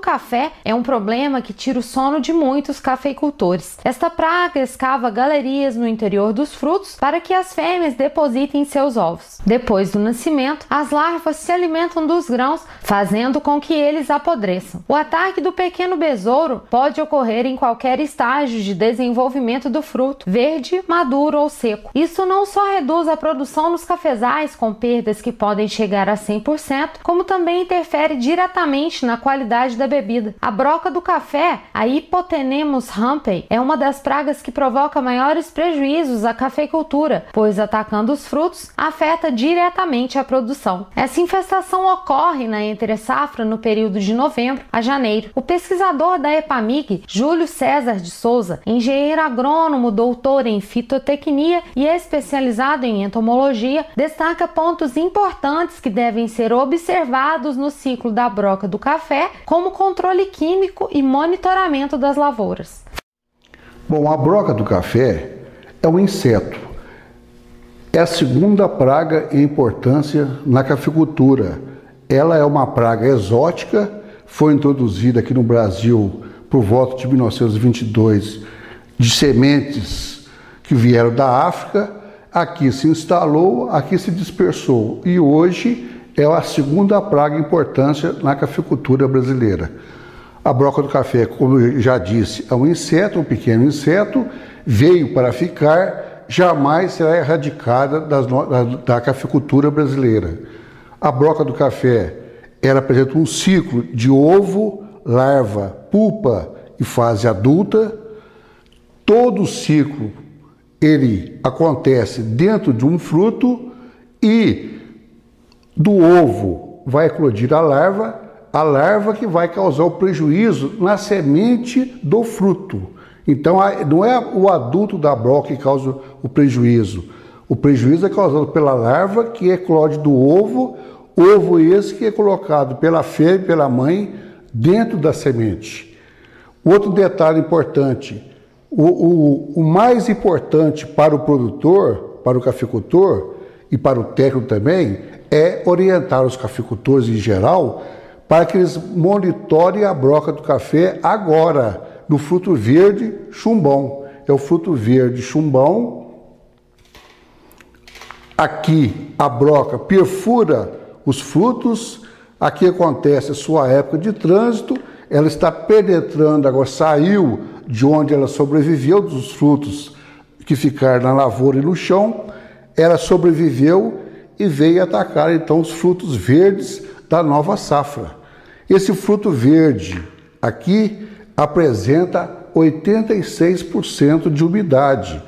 café é um problema que tira o sono de muitos cafeicultores. Esta praga escava galerias no interior dos frutos para que as fêmeas depositem seus ovos. Depois do nascimento, as larvas se alimentam dos grãos, fazendo com que eles apodreçam. O ataque do pequeno besouro pode ocorrer em qualquer estágio de desenvolvimento do fruto, verde, maduro ou seco. Isso não só reduz a produção nos cafezais, com perdas que podem chegar a 100%, como também interfere diretamente na qualidade da bebida. A broca do café, a Hypothenemus rampei, é uma das pragas que provoca maiores prejuízos à cafeicultura, pois atacando os frutos, afeta diretamente a produção. Essa infestação ocorre na entre-safra no período de novembro a janeiro. O pesquisador da EPAMIG, Júlio César de Souza, engenheiro agrônomo, doutor em fitotecnia e especializado em entomologia, destaca pontos importantes que devem ser observados no ciclo da broca do café, como controle químico e monitoramento das lavouras. Bom, a broca do café é um inseto. É a segunda praga em importância na cafeicultura. Ela é uma praga exótica, foi introduzida aqui no Brasil por volta de 1922 de sementes que vieram da África, aqui se instalou, aqui se dispersou e hoje é a segunda praga em importância na cafeicultura brasileira. A broca do café, como eu já disse, é um inseto, um pequeno inseto, veio para ficar, jamais será erradicada da cafeicultura brasileira. A broca do café, ela apresenta um ciclo de ovo, larva, pupa e fase adulta. Todo o ciclo ele acontece dentro de um fruto e do ovo vai eclodir a larva que vai causar o prejuízo na semente do fruto. Então não é o adulto da broca que causa o prejuízo é causado pela larva que eclode do ovo esse que é colocado pela fêmea e pela mãe dentro da semente. Outro detalhe importante, o mais importante para o produtor, para o cafeicultor e para o técnico também, é orientar os cafeicultores em geral para que eles monitorem a broca do café agora, no fruto verde chumbão. É o fruto verde chumbão. Aqui a broca perfura os frutos, aqui acontece a sua época de trânsito, ela está penetrando, agora saiu de onde ela sobreviveu, dos frutos que ficaram na lavoura e no chão, ela sobreviveu e veio atacar então os frutos verdes da nova safra. Esse fruto verde aqui apresenta 86% de umidade.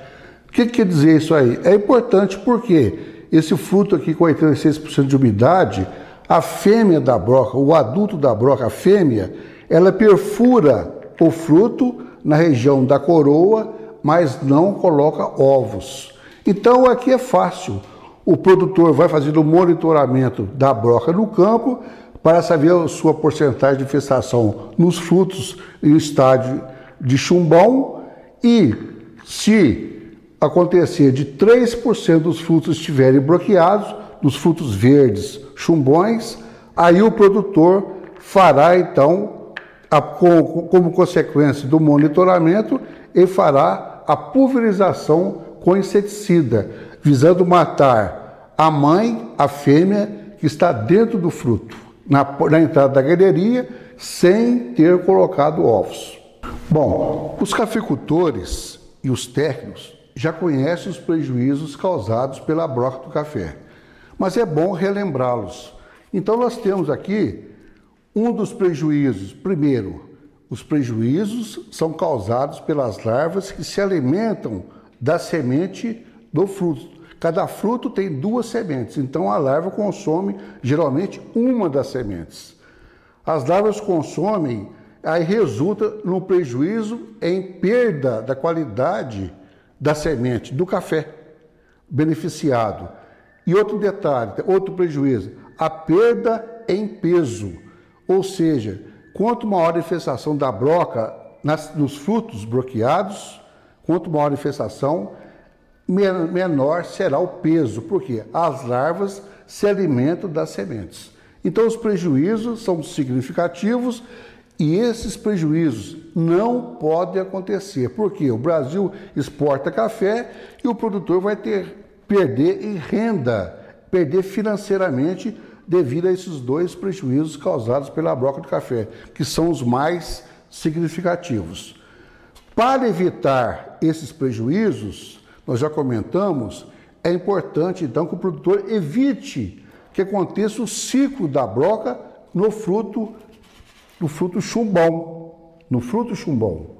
O que quer dizer isso aí? É importante porque esse fruto aqui com 86% de umidade, a fêmea da broca, o adulto da broca, a fêmea, ela perfura o fruto na região da coroa, mas não coloca ovos. Então aqui é fácil. O produtor vai fazer o monitoramento da broca no campo para saber a sua porcentagem de infestação nos frutos em estágio de chumbão e se acontecer de 3% dos frutos estiverem bloqueados, dos frutos verdes chumbões, aí o produtor fará então, como consequência do monitoramento, ele fará a pulverização com inseticida, visando matar a mãe, a fêmea, que está dentro do fruto, na entrada da galeria, sem ter colocado ovos. Bom, os cafeicultores e os técnicos já conhecem os prejuízos causados pela broca do café, mas é bom relembrá-los. Então nós temos aqui um dos prejuízos. Primeiro, os prejuízos são causados pelas larvas que se alimentam da semente do fruto. Cada fruto tem 2 sementes, então a larva consome geralmente uma das sementes. As larvas consomem, aí resulta no prejuízo em perda da qualidade da semente do café beneficiado. E outro detalhe, outro prejuízo, a perda em peso, ou seja, quanto maior a infestação da broca nos frutos broqueados, quanto maior a infestação, menor será o peso, porque as larvas se alimentam das sementes. Então os prejuízos são significativos E esses prejuízos não podem acontecer, porque o Brasil exporta café e o produtor vai perder em renda, perder financeiramente devido a esses dois prejuízos causados pela broca do café, que são os mais significativos. Para evitar esses prejuízos, nós já comentamos, é importante então que o produtor evite que aconteça o ciclo da broca no fruto chumbão. No fruto chumbão.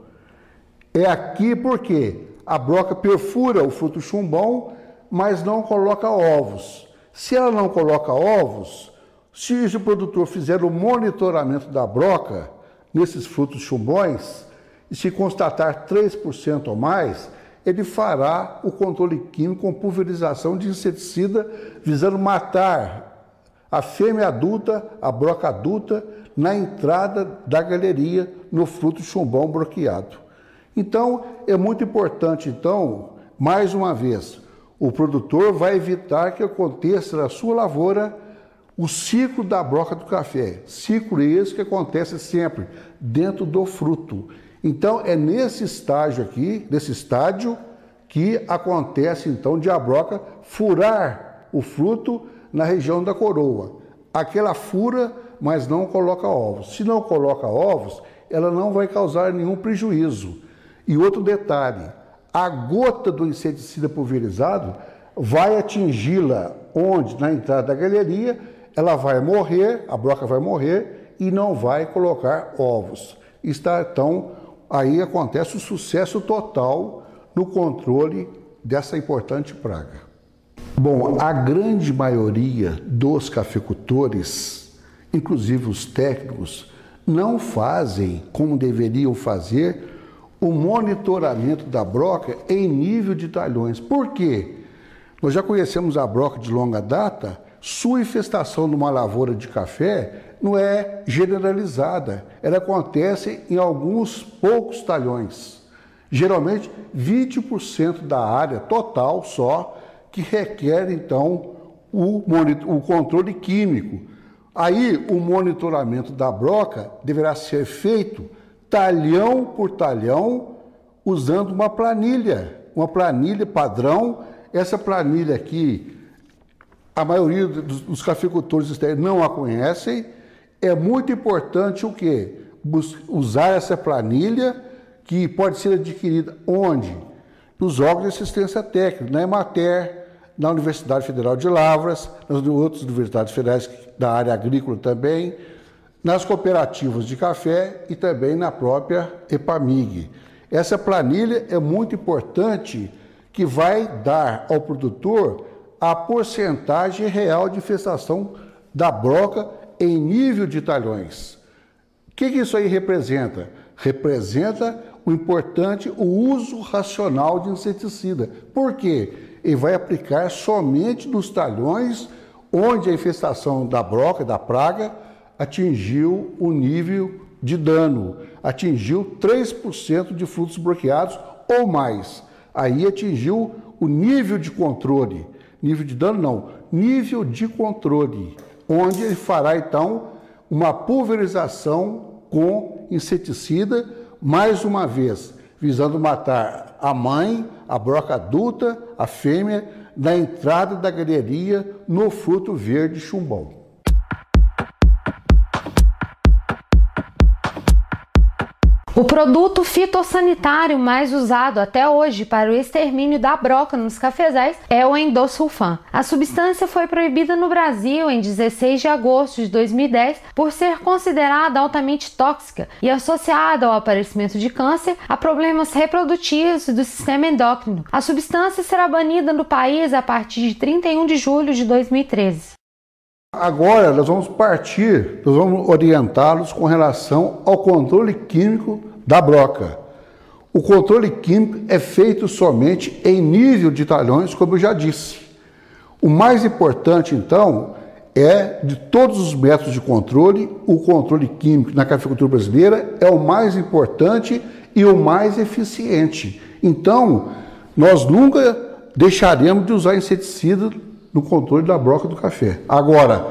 É aqui porque a broca perfura o fruto chumbão, mas não coloca ovos. Se ela não coloca ovos, se o produtor fizer o monitoramento da broca nesses frutos chumbões, e se constatar 3% ou mais, ele fará o controle químico com pulverização de inseticida, visando matar a fêmea adulta, a broca adulta, na entrada da galeria, no fruto chumbão broqueado. Então, é muito importante, mais uma vez, o produtor vai evitar que aconteça na sua lavoura o ciclo da broca do café. Ciclo esse que acontece sempre dentro do fruto. Então, é nesse estágio aqui, que acontece, de a broca furar o fruto na região da coroa. Aquela fura, mas não coloca ovos. Se não coloca ovos, ela não vai causar nenhum prejuízo. E outro detalhe, a gota do inseticida pulverizado vai atingi-la onde? Na entrada da galeria, ela vai morrer, a broca vai morrer e não vai colocar ovos. Então, aí acontece o sucesso total no controle dessa importante praga. Bom, a grande maioria dos cafeicultores, inclusive os técnicos, não fazem como deveriam fazer o monitoramento da broca em nível de talhões. Por quê? Nós já conhecemos a broca de longa data, sua infestação numa lavoura de café não é generalizada, ela acontece em alguns poucos talhões. Geralmente 20% da área total só que requer o controle químico. Aí o monitoramento da broca deverá ser feito talhão por talhão, usando uma planilha padrão. Essa planilha aqui, a maioria dos cafeicultores externos não a conhecem. É muito importante o quê? Usar essa planilha, que pode ser adquirida onde? Nos órgãos de assistência técnica, na Emater, na Universidade Federal de Lavras, nas outras universidades federais da área agrícola também, nas cooperativas de café e também na própria EPAMIG. Essa planilha é muito importante, que vai dar ao produtor a porcentagem real de infestação da broca em nível de talhões. O que isso aí representa? Representa o uso racional de inseticida. Por quê? Ele vai aplicar somente nos talhões onde a infestação da broca, da praga, atingiu o nível de dano, atingiu 3% de frutos broqueados ou mais. Aí atingiu o nível de controle, nível de dano não, nível de controle, onde ele fará então uma pulverização com inseticida, mais uma vez, visando matar a mãe, a broca adulta, a fêmea, na entrada da galeria no fruto verde chumbão. O produto fitossanitário mais usado até hoje para o extermínio da broca nos cafezais é o endosulfan. A substância foi proibida no Brasil em 16 de agosto de 2010 por ser considerada altamente tóxica e associada ao aparecimento de câncer, a problemas reprodutivos do sistema endócrino. A substância será banida no país a partir de 31 de julho de 2013. Agora nós vamos orientá-los com relação ao controle químico da broca. O controle químico é feito somente em nível de talhões, como eu já disse. O mais importante, então, é de todos os métodos de controle, o controle químico na cafeicultura brasileira é o mais importante e o mais eficiente. Então, nós nunca deixaremos de usar inseticida no controle da broca do café. Agora,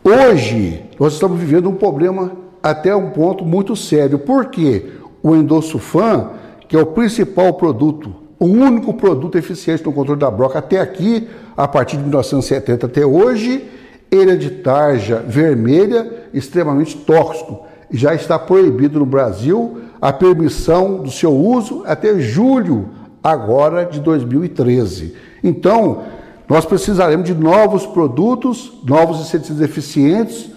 hoje, nós estamos vivendo um problema até um ponto muito sério. Por quê? O Endosulfan, que é o principal produto, o único produto eficiente no controle da broca até aqui, a partir de 1970 até hoje, ele é de tarja vermelha, extremamente tóxico. Já está proibido no Brasil a permissão do seu uso até julho agora de 2013. Então, nós precisaremos de novos produtos, novos inseticidas eficientes,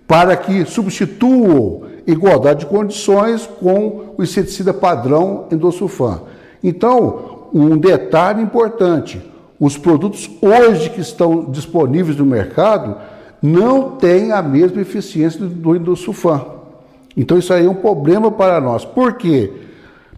para que substituam igualdade de condições com o inseticida padrão Endosulfan. Então, um detalhe importante, os produtos hoje que estão disponíveis no mercado não têm a mesma eficiência do Endosulfan. Então, isso aí é um problema para nós. Por quê?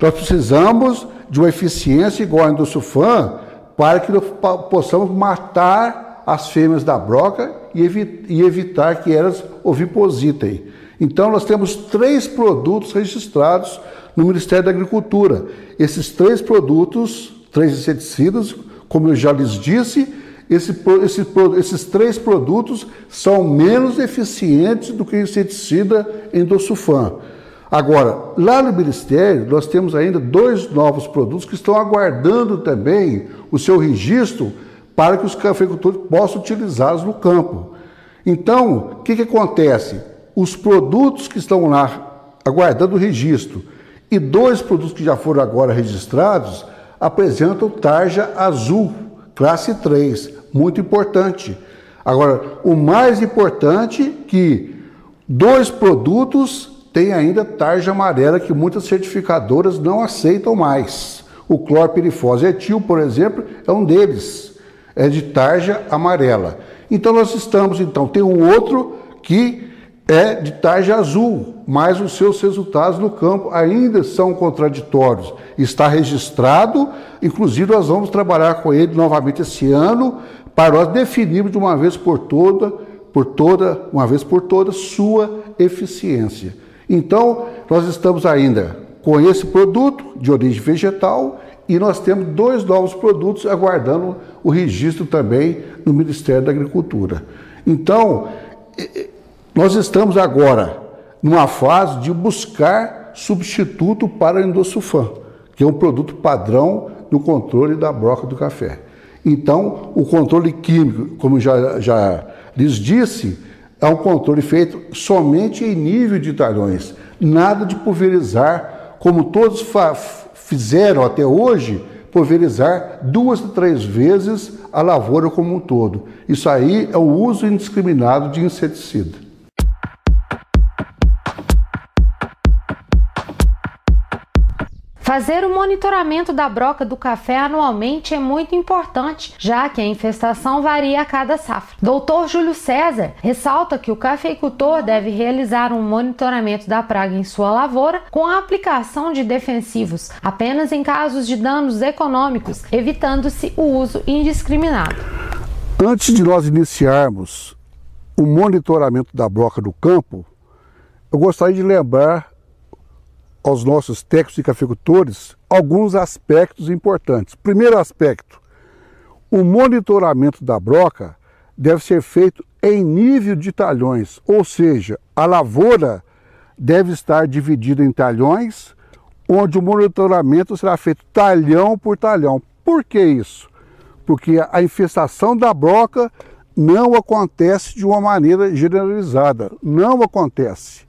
Nós precisamos de uma eficiência igual ao Endosulfan para que nós possamos matar as fêmeas da broca e evitar que elas ovipositem. Então, nós temos 3 produtos registrados no Ministério da Agricultura. Esses 3 produtos, 3 inseticidas, como eu já lhes disse, esses 3 produtos são menos eficientes do que o inseticida Endosulfan. Agora, lá no Ministério, nós temos ainda 2 novos produtos que estão aguardando também o seu registro para que os cafeicultores possam utilizá-los no campo. Então, o que acontece? Os produtos que estão lá aguardando o registro e 2 produtos que já foram agora registrados apresentam tarja azul, classe 3, muito importante. Agora, o mais importante é que 2 produtos têm ainda tarja amarela que muitas certificadoras não aceitam mais. O clorpirifos etil, por exemplo, é um deles, é de tarja amarela. Então nós estamos, tem um outro que é de tarja azul, mas os seus resultados no campo ainda são contraditórios. Está registrado, inclusive nós vamos trabalhar com ele novamente esse ano, para nós definirmos de uma vez por todas, sua eficiência. Então, nós estamos ainda com esse produto de origem vegetal e nós temos 2 novos produtos aguardando o registro também no Ministério da Agricultura. Então, nós estamos agora numa fase de buscar substituto para o Endosulfan, que é um produto padrão no controle da broca do café. Então, o controle químico, como já lhes disse, é um controle feito somente em nível de talhões, nada de pulverizar, como todos fizeram até hoje, pulverizar 2 a 3 vezes a lavoura como um todo. Isso aí é o uso indiscriminado de inseticida. Fazer o monitoramento da broca do café anualmente é muito importante, já que a infestação varia a cada safra. Dr. Júlio César ressalta que o cafeicultor deve realizar um monitoramento da praga em sua lavoura com a aplicação de defensivos apenas em casos de danos econômicos, evitando-se o uso indiscriminado. Antes de nós iniciarmos o monitoramento da broca do campo, eu gostaria de lembrar aos nossos técnicos e cafeicultores alguns aspectos importantes. Primeiro aspecto, o monitoramento da broca deve ser feito em nível de talhões, ou seja, a lavoura deve estar dividida em talhões, onde o monitoramento será feito talhão por talhão. Por que isso? Porque a infestação da broca não acontece de uma maneira generalizada, não acontece.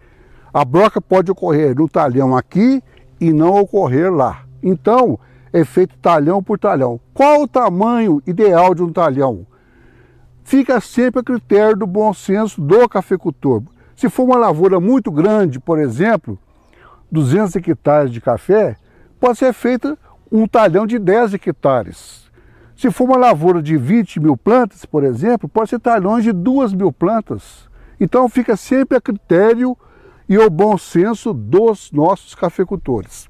A broca pode ocorrer no talhão aqui e não ocorrer lá. Então, é feito talhão por talhão. Qual o tamanho ideal de um talhão? Fica sempre a critério do bom senso do cafeicultor. Se for uma lavoura muito grande, por exemplo, 200 hectares de café, pode ser feito um talhão de 10 hectares. Se for uma lavoura de 20 mil plantas, por exemplo, pode ser talhões de 2 mil plantas. Então, fica sempre a critério e o bom senso dos nossos cafeicultores.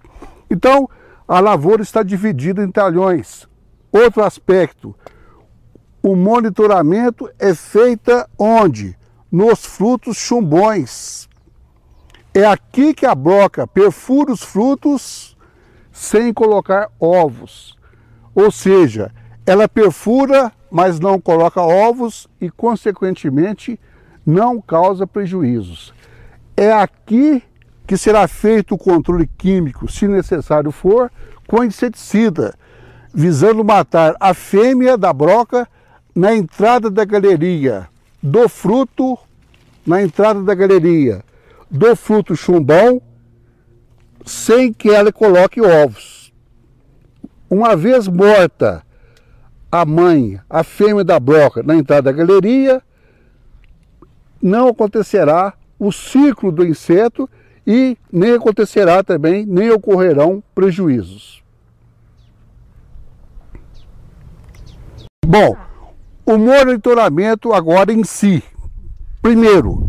Então, a lavoura está dividida em talhões. Outro aspecto, o monitoramento é feito onde? Nos frutos chumbões. É aqui que a broca perfura os frutos sem colocar ovos. Ou seja, ela perfura, mas não coloca ovos e, consequentemente, não causa prejuízos. É aqui que será feito o controle químico, se necessário for, com inseticida, visando matar a fêmea da broca na entrada da galeria do fruto, chumbão, sem que ela coloque ovos. Uma vez morta a fêmea da broca na entrada da galeria, não acontecerá o ciclo do inseto e nem acontecerá também, nem ocorrerão prejuízos. Bom, o monitoramento agora em si. Primeiro,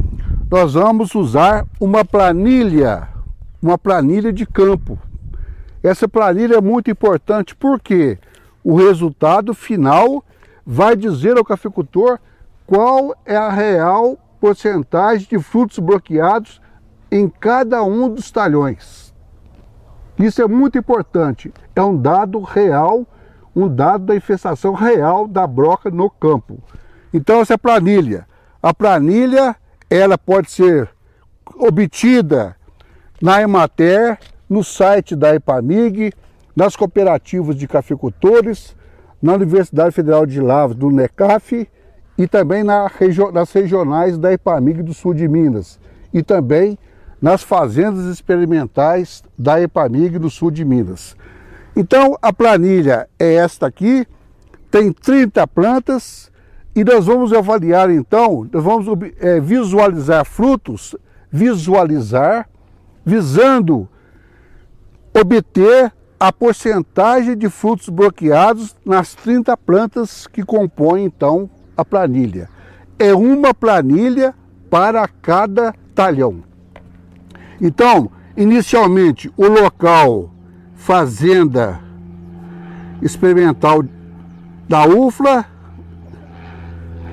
nós vamos usar uma planilha de campo. Essa planilha é muito importante porque o resultado final vai dizer ao cafeicultor qual é a real porcentagem de frutos bloqueados em cada um dos talhões. Isso é muito importante, é um dado real, um dado da infestação real da broca no campo. Então essa é a planilha. A planilha, ela pode ser obtida na Emater, no site da EPAMIG, nas cooperativas de cafeicultores, na Universidade Federal de Lavras, do NECAF, e também nas regionais da EPAMIG do sul de Minas, e também nas fazendas experimentais da EPAMIG do sul de Minas. Então a planilha é esta aqui, tem 30 plantas, e nós vamos avaliar então, nós vamos visualizar frutos, visando obter a porcentagem de frutos bloqueados nas 30 plantas que compõem então a planilha. É uma planilha para cada talhão. Então, inicialmente, o local Fazenda Experimental da UFLA,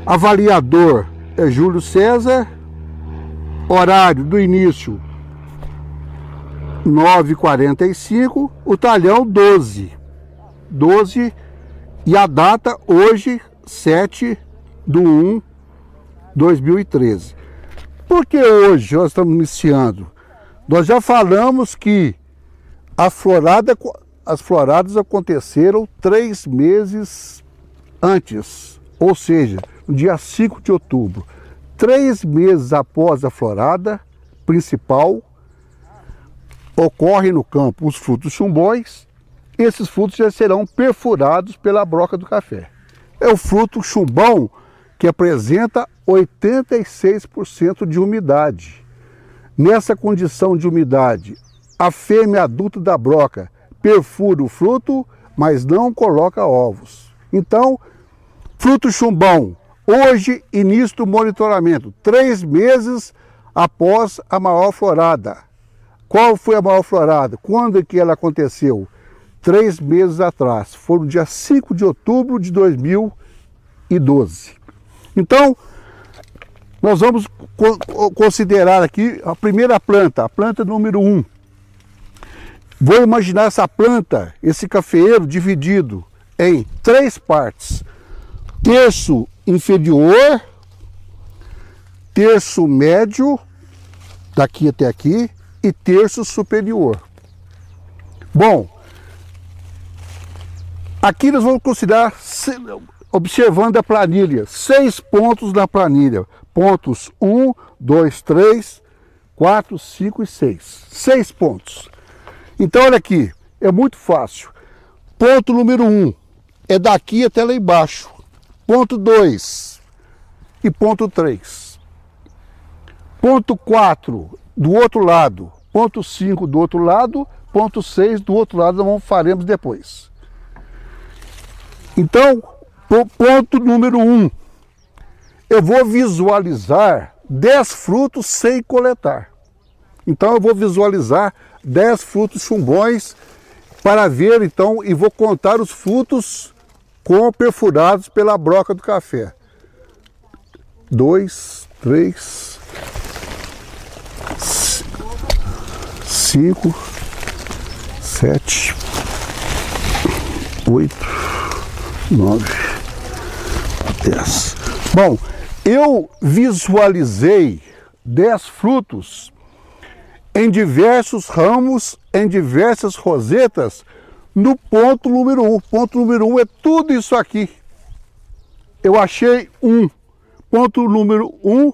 avaliador é Júlio César, horário do início 9h45, o talhão 12 e a data hoje 7/1/2013. Por que hoje nós estamos iniciando? Nós já falamos que as floradas aconteceram 3 meses antes, ou seja, no dia 5 de outubro. 3 meses após a florada principal, ocorrem no campo os frutos chumbões. Esses frutos já serão perfurados pela broca do café. É o fruto chumbão que apresenta 86% de umidade. Nessa condição de umidade, a fêmea adulta da broca perfura o fruto, mas não coloca ovos. Então, fruto chumbão, hoje início do monitoramento, 3 meses após a maior florada. Qual foi a maior florada? Quando é que ela aconteceu? 3 meses atrás. Foi no dia 5 de outubro de 2012. Então, nós vamos considerar aqui a primeira planta, a planta número 1. Vou imaginar essa planta, esse cafeeiro dividido em 3 partes. Terço inferior, terço médio, daqui até aqui, e terço superior. Bom, aqui nós vamos considerar, observando a planilha, 6 pontos na planilha. Pontos 1, 2, 3, 4, 5 e 6. 6 pontos. Então, olha aqui, é muito fácil. Ponto número 1 é daqui até lá embaixo. Ponto 2 e ponto 3. Ponto 4 do outro lado. Ponto 5 do outro lado. Ponto 6 do outro lado, nós faremos depois. Então, ponto número 1. Eu vou visualizar 10 frutos sem coletar. Então eu vou visualizar 10 frutos chumbões para ver então, e vou contar os frutos perfurados pela broca do café. 2, 3, 5, 7, 8, 9, 10. Bom, eu visualizei 10 frutos em diversos ramos, em diversas rosetas, no ponto número 1. Ponto número 1 é tudo isso aqui. Eu achei ponto número 1,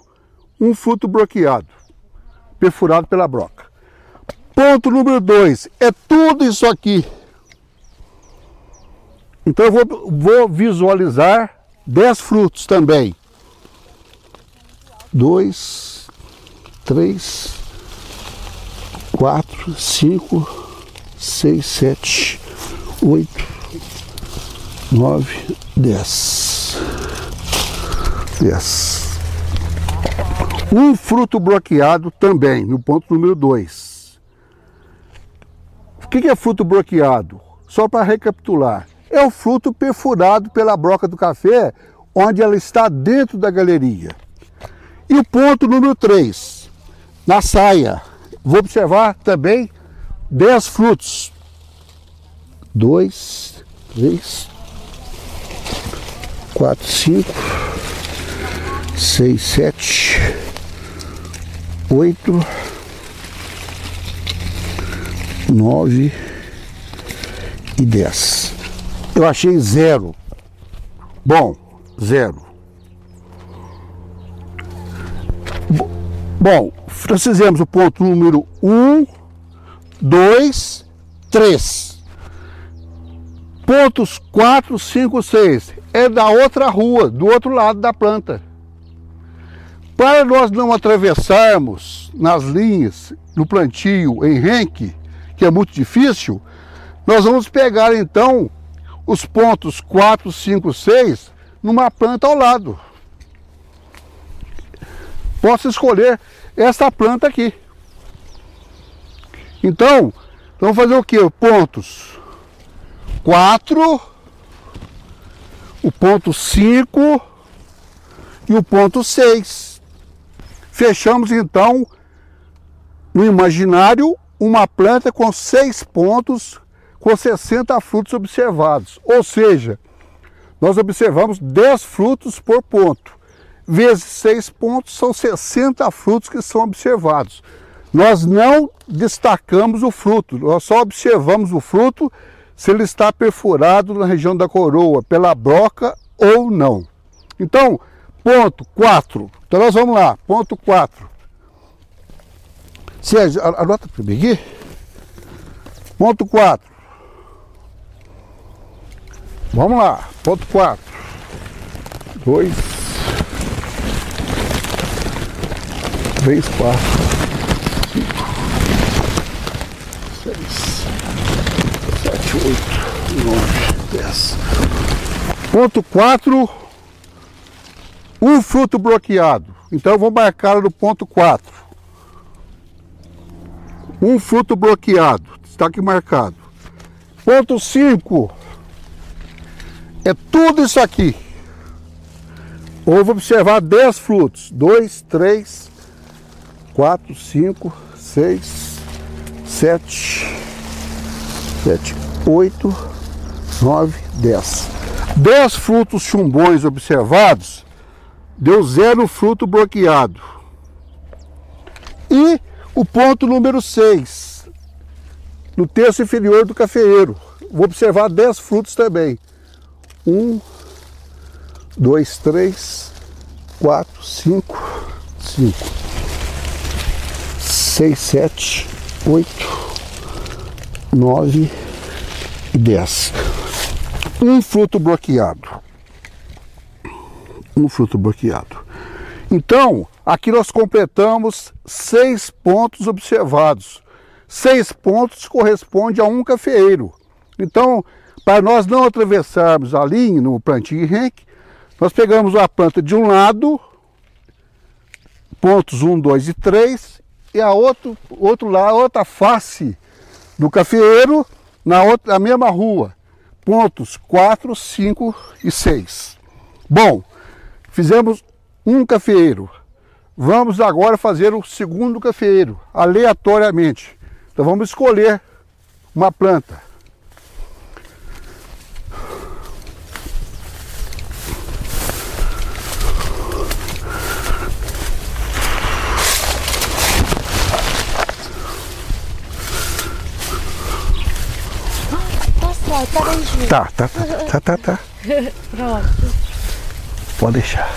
um fruto broqueado, perfurado pela broca. Ponto número 2 é tudo isso aqui. Então eu vou visualizar 10 frutos também. 2, 3, 4, 5, 6, 7, 8, 9, 10. 10. Um fruto broqueado também, no ponto número 2. O que é fruto broqueado? Só para recapitular. É o fruto perfurado pela broca do café, onde ela está dentro da galeria. E o ponto número 3, na saia. Vou observar também 10 frutos. 2, 3, 4, 5, 6, 7, 8, 9 e 10. Eu achei 0. Bom, 0. Bom, nós fizemos o ponto número 1, 2, 3. Pontos 4, 5, 6 é da outra rua, do outro lado da planta. Para nós não atravessarmos nas linhas do plantio em renque, que é muito difícil, nós vamos pegar então os pontos 4, 5, 6 numa planta ao lado. Posso escolher essa planta aqui. Então, vamos fazer o que? Pontos 4, o ponto 5 e o ponto 6. Fechamos então no imaginário uma planta com 6 pontos, com 60 frutos observados. Ou seja, nós observamos 10 frutos por ponto. Vezes 6 pontos, são 60 frutos que são observados. Nós não destacamos o fruto, nós só observamos o fruto se ele está perfurado na região da coroa, pela broca ou não. Então, ponto 4. Então nós vamos lá, ponto 4. Sérgio, anota para mim aqui. Ponto 4. Vamos lá, ponto 4. 2, 3, 4, 5, 6, 7, 8, 9, 10. Ponto 4, um fruto bloqueado. Então eu vou marcar no ponto 4. Um fruto bloqueado, está aqui marcado. Ponto 5, é tudo isso aqui. Ou vou observar 10 frutos. 2, 3, 4, 5, 6, 7, 8, 9, 10. 10 frutos chumbões observados, deu 0 fruto bloqueado. E o ponto número 6, no terço inferior do cafeeiro, vou observar 10 frutos também. 1, 2, 3, 4, 5, 6, 7, 8, 9 e 10. Um fruto bloqueado. Um fruto bloqueado. Então, aqui nós completamos 6 pontos observados. 6 pontos corresponde a um cafeeiro. Então, para nós não atravessarmos a linha no plantio em renque, nós pegamos a planta de um lado, pontos 1, 2 e 3, e a outro lado, a outra face do cafeeiro, na mesma rua, pontos 4, 5 e 6. Bom, fizemos um cafeeiro. Vamos agora fazer o segundo cafeeiro, aleatoriamente. Então vamos escolher uma planta. Tá. Pronto. Pode deixar.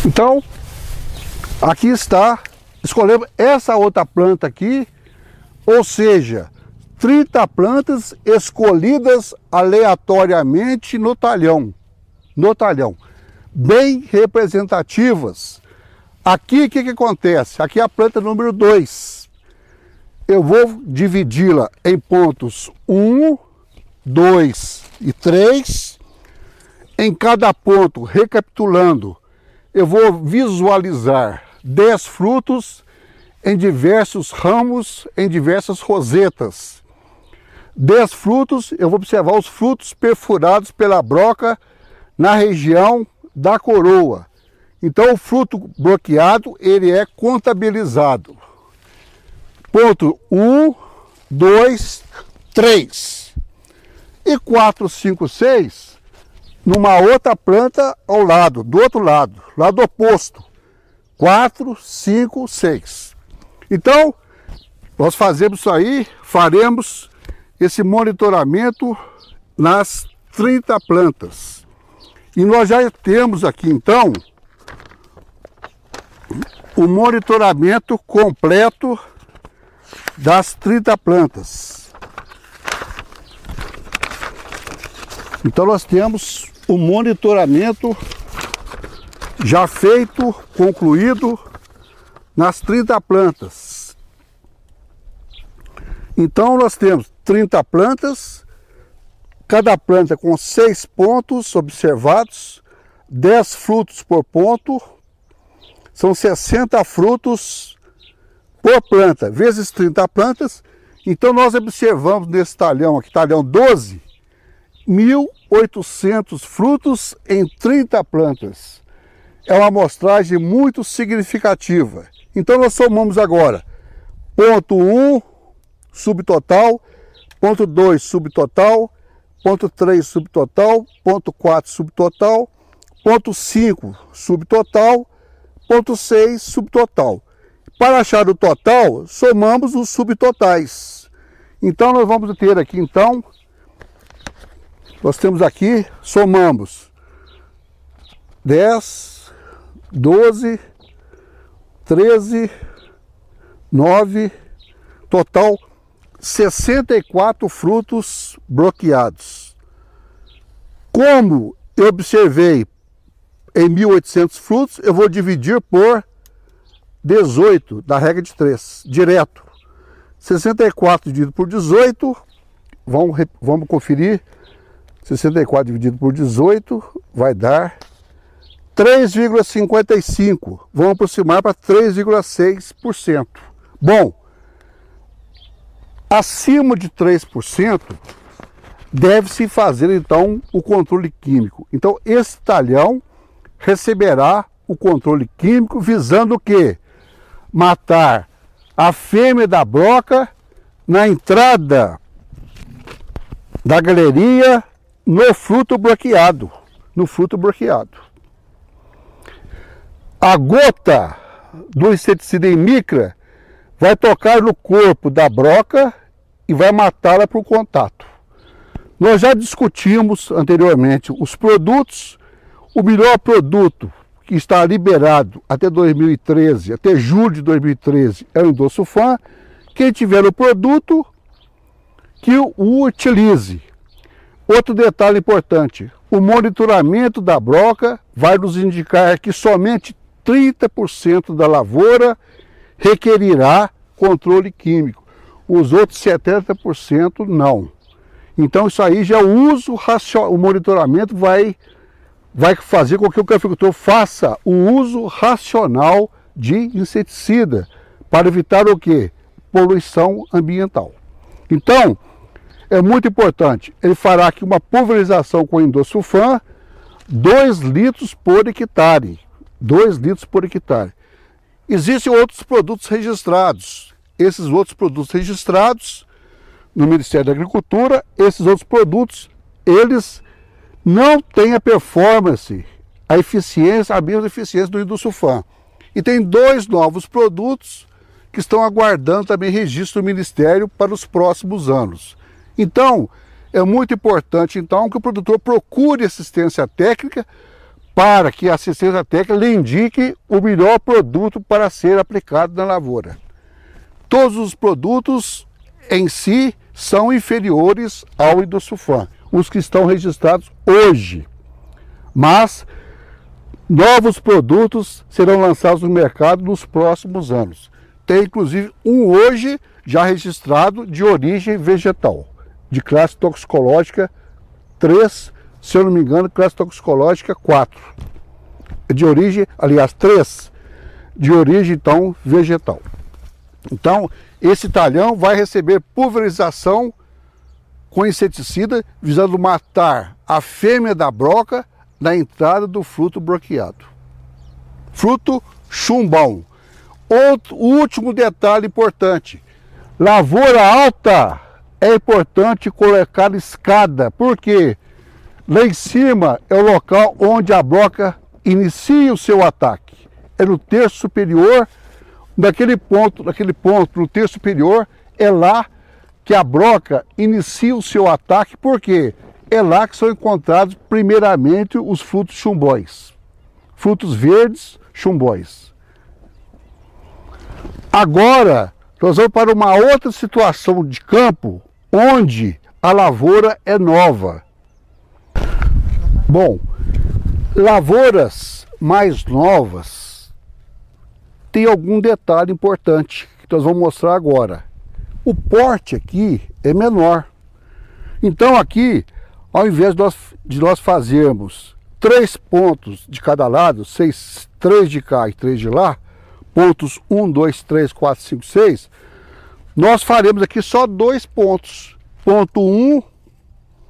Então, aqui está, escolhemos essa outra planta aqui, ou seja, 30 plantas escolhidas aleatoriamente no talhão, bem representativas. Aqui o que acontece? Aqui é a planta número 2. Eu vou dividi-la em pontos 1, 2 e 3. Em cada ponto, recapitulando, eu vou visualizar 10 frutos em diversos ramos, em diversas rosetas. 10 frutos, eu vou observar os frutos perfurados pela broca na região da coroa. Então o fruto bloqueado, ele é contabilizado. Ponto 1, 2, 3. E 4, 5, 6, numa outra planta ao lado, do outro lado oposto. 4, 5, 6. Então, nós fazemos isso aí, faremos esse monitoramento nas 30 plantas. E nós já temos aqui, então, o monitoramento completo das 30 plantas. Então nós temos o monitoramento já feito, concluído nas 30 plantas. Então nós temos 30 plantas, cada planta com 6 pontos observados, 10 frutos por ponto, são 60 frutos por planta, vezes 30 plantas. Então nós observamos nesse talhão aqui, talhão 12, 1.800 frutos em 30 plantas. É uma amostragem muito significativa. Então nós somamos agora ponto 1, subtotal, ponto 2, subtotal, ponto 3, subtotal, ponto 4, subtotal, ponto 5, subtotal, ponto 6, subtotal. Para achar o total, somamos os subtotais. Então nós vamos ter aqui, então, nós temos aqui, somamos 10, 12, 13, 9, total 64 frutos bloqueados. Como eu observei em 1.800 frutos, eu vou dividir por 18 da regra de 3, direto. 64 dividido por 18, vamos conferir. 64 dividido por 18 vai dar 3,55. Vamos aproximar para 3,6%. Bom, acima de 3% deve-se fazer então o controle químico. Então esse talhão receberá o controle químico visando o quê? Matar a fêmea da broca na entrada da galeria no fruto bloqueado. A gota do inseticida em micra vai tocar no corpo da broca e vai matá-la por contato. Nós já discutimos anteriormente os produtos. O melhor produto que está liberado até 2013, até julho de 2013, é o Indossulfan. Quem tiver o produto, que o utilize. Outro detalhe importante, o monitoramento da broca vai nos indicar que somente 30% da lavoura requerirá controle químico. Os outros 70% não. Então isso aí já é o uso racional, o monitoramento vai fazer com que o cafeicultor faça o uso racional de inseticida para evitar o quê? Poluição ambiental. Então, é muito importante, ele fará aqui uma pulverização com Indossulfan, 2 litros por hectare. 2 litros por hectare. Existem outros produtos registrados. Esses outros produtos registrados no Ministério da Agricultura, esses outros produtos, eles não têm a performance, a mesma eficiência do Indossulfan. E tem 2 novos produtos que estão aguardando também registro do Ministério para os próximos anos. Então, é muito importante então, que o produtor procure assistência técnica para que a assistência técnica lhe indique o melhor produto para ser aplicado na lavoura. Todos os produtos em si são inferiores ao Indossulfan, os que estão registrados hoje. Mas novos produtos serão lançados no mercado nos próximos anos. Tem inclusive um hoje já registrado de origem vegetal, de classe toxicológica 3, se eu não me engano, classe toxicológica 4. De origem, aliás, 3, de origem então vegetal. Então, esse talhão vai receber pulverização com inseticida, visando matar a fêmea da broca na entrada do fruto broqueado. Fruto chumbão. Outro último detalhe importante: lavoura alta é importante colocar escada, porque lá em cima é o local onde a broca inicia o seu ataque. É no terço superior, naquele ponto no terço superior, é lá que a broca inicia o seu ataque, porque é lá que são encontrados primeiramente os frutos chumbóis, frutos verdes chumbóis. Agora, nós vamos para uma outra situação de campo, onde a lavoura é nova. Bom, lavouras mais novas tem algum detalhe importante que nós vamos mostrar agora. O porte aqui é menor. Então aqui, ao invés de nós fazermos 3 pontos de cada lado, 3 de cá e 3 de lá, pontos 1, 2, 3, 4, 5, 6, nós faremos aqui só 2 pontos. Ponto 1,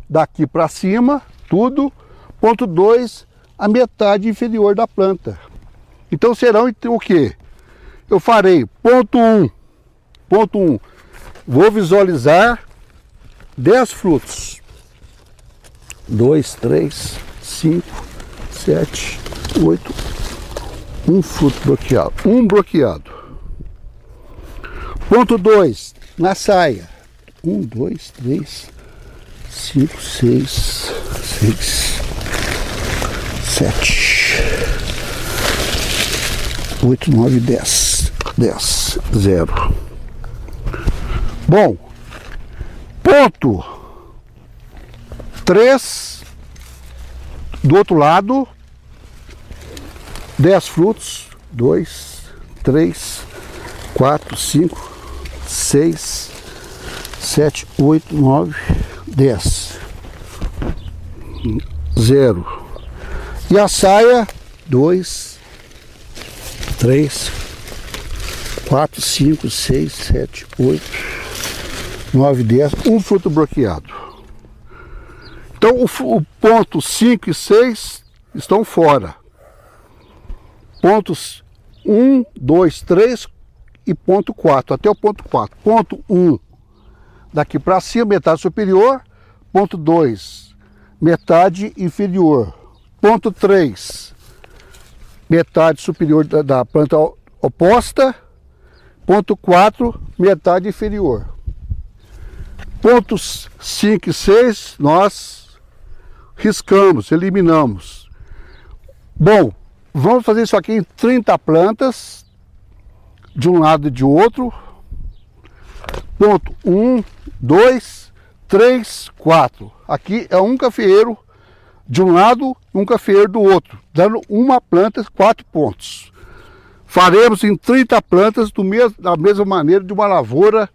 daqui para cima, tudo. Ponto 2, a metade inferior da planta. Então serão o quê? Eu farei ponto 1, vou visualizar 10 frutos. 2, 3, 5, 7, 8, um fruto bloqueado, um bloqueado. Ponto 2, na saia. 1, 2, 3, 5, 6, 7, 8, 9, 10. 10, 0. Bom, ponto 3, do outro lado, 10 frutos, 2, 3, 4, 5, 6, 7, 8, 9, 10. 0. E a saia, 2, 3, 4, 5, 6, 7, 8, 9, 10. Um fruto bloqueado. Então o ponto 5 e 6 estão fora. Pontos 1, 2, 3 e ponto 4, até o ponto 4. Ponto 1, daqui para cima, metade superior. Ponto 2, metade inferior. Ponto 3, metade superior da planta oposta. Ponto 4, metade inferior. Pontos 5 e 6, nós riscamos, eliminamos. Bom, vamos fazer isso aqui em 30 plantas, de um lado e de outro. Ponto 1, 2, 3, 4. Aqui é um cafeeiro de um lado e um cafeeiro do outro, dando uma planta, 4 pontos. Faremos em 30 plantas da mesma maneira de uma lavoura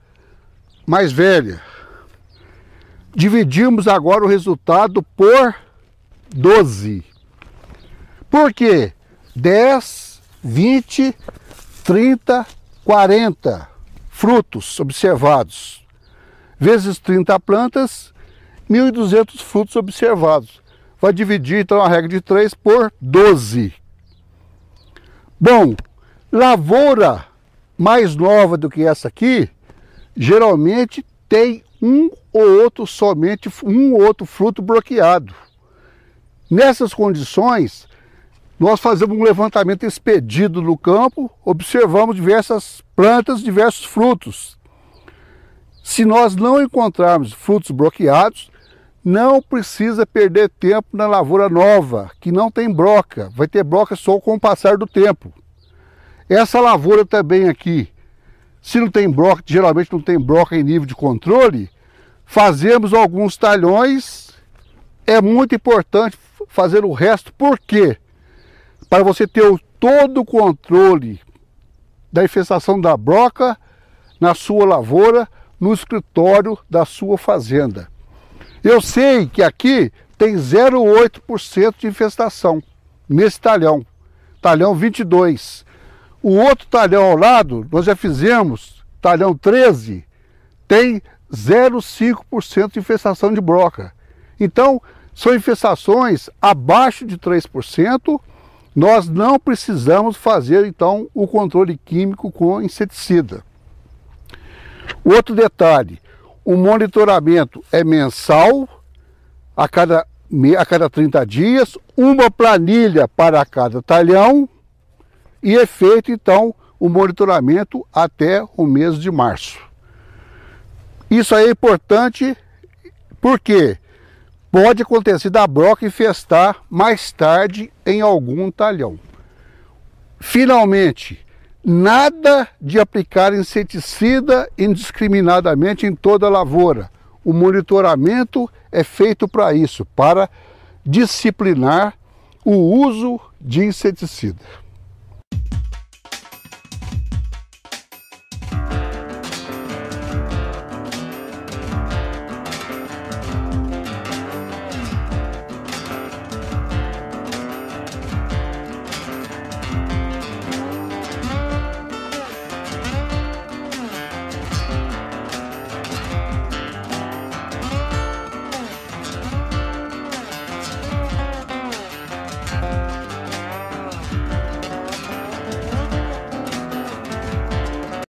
mais velha. Dividimos agora o resultado por 12. Por quê? 10, 20, 30, 40 frutos observados. Vezes 30 plantas, 1.200 frutos observados. Vai dividir então a regra de 3 por 12. Bom, lavoura mais nova do que essa aqui, geralmente tem somente um ou outro fruto bloqueado. Nessas condições, nós fazemos um levantamento expedido no campo, observamos diversas plantas, diversos frutos. Se nós não encontrarmos frutos broqueados, não precisa perder tempo na lavoura nova, que não tem broca, vai ter broca só com o passar do tempo. Essa lavoura também aqui, se não tem broca, geralmente não tem broca em nível de controle, fazemos alguns talhões. É muito importante fazer o resto, por quê? Para você ter todo o controle da infestação da broca na sua lavoura, no escritório da sua fazenda. Eu sei que aqui tem 0,8% de infestação nesse talhão, talhão 22. O outro talhão ao lado, nós já fizemos, talhão 13, tem 0,5% de infestação de broca. Então, são infestações abaixo de 3%, nós não precisamos fazer, então, o controle químico com inseticida. Outro detalhe, o monitoramento é mensal, a cada 30 dias, uma planilha para cada talhão, e é feito, então, o monitoramento até o mês de março. Isso aí é importante porque pode acontecer da broca infestar mais tarde em algum talhão. Finalmente, nada de aplicar inseticida indiscriminadamente em toda a lavoura. O monitoramento é feito para isso, para disciplinar o uso de inseticida.